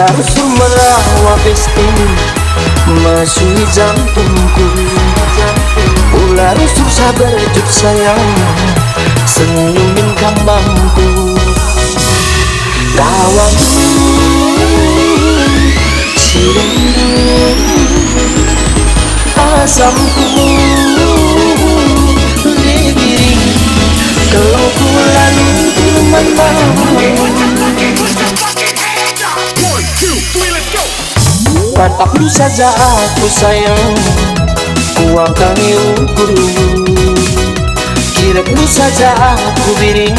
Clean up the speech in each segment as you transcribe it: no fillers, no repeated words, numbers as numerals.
Langsung merawat besting masih jantungku. Ular susah berjup sayang senyumin kambangku. Kawan sirih asamku diri kalau ku lalu pataku saja aku sayang, ku akan ukur. Kiraku saja aku biring,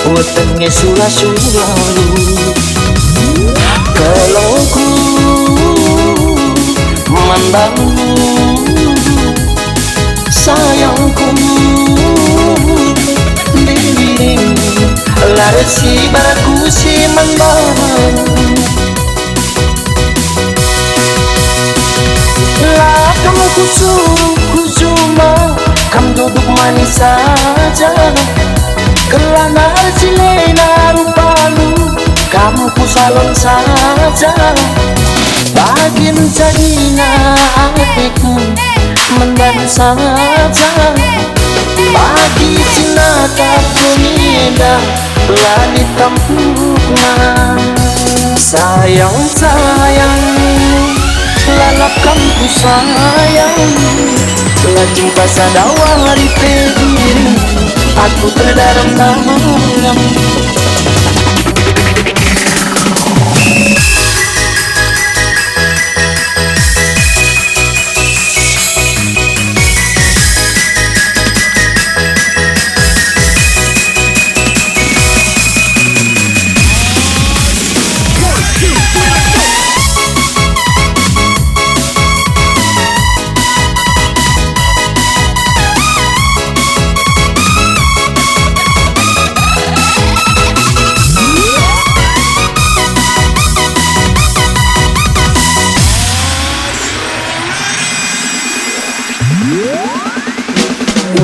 wetenge sula-sulalu. Kalau ku memandangmu sayangku biring, lari si baraku si mandang. Kamu ku cuma kamu duduk manis saja, kelana silena rupamu kamu ku salon saja. Bagi menjadinya hatiku mendan saja, bagi cinta tak indah langit kampungan. Sayang sayang lalapkan ku sayang, telah jumpa sadawa hari pediri, aku terdaram-daram.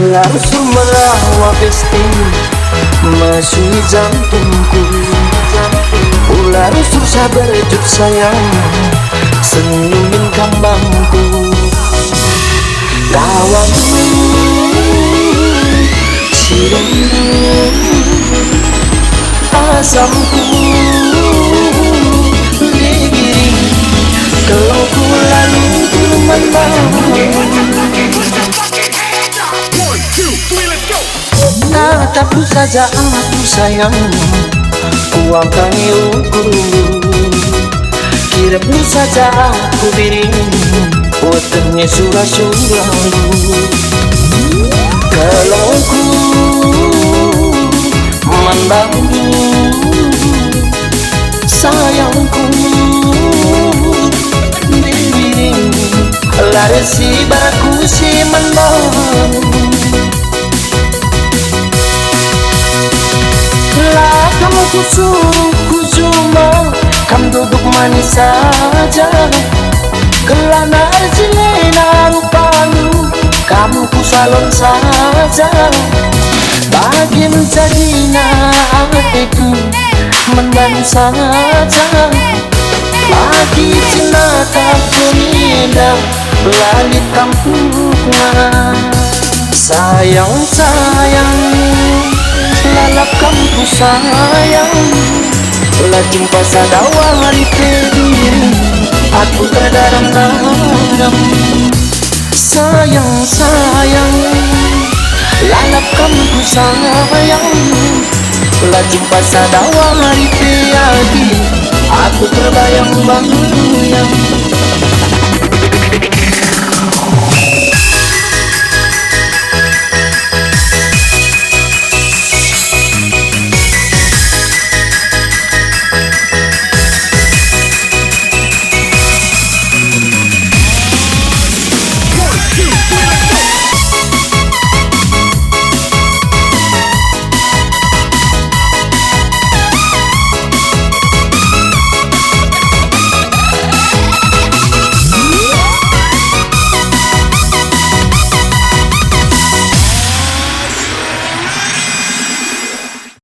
Langsung merawat besting masih jantungku. Ular susah berjup sayang senyumin kambangku. Kawan sirih asamku diri kalau ku lalu memandang. Tatapku saja aku sayang, ku akan ukur. Kirapmu saja aku biring, wetenge sula-sulalu. Kalau ku memandangmu sayangku biring, lari si baraku si mandang. Kamu ku cuma kamu duduk manis saja, kelana silena rupamu kamu ku salon saja. Bagi menjadinya hatiku mendan saja, bagi cinta tak indah langit kampungan. Sayang sayang lalapkan ku sayang, telah jumpa sadawa hari pediri, aku terdaram-daram. Sayang sayang lalapkan ku sayang, telah jumpa sadawa hari pediri, aku terbayang-bayang.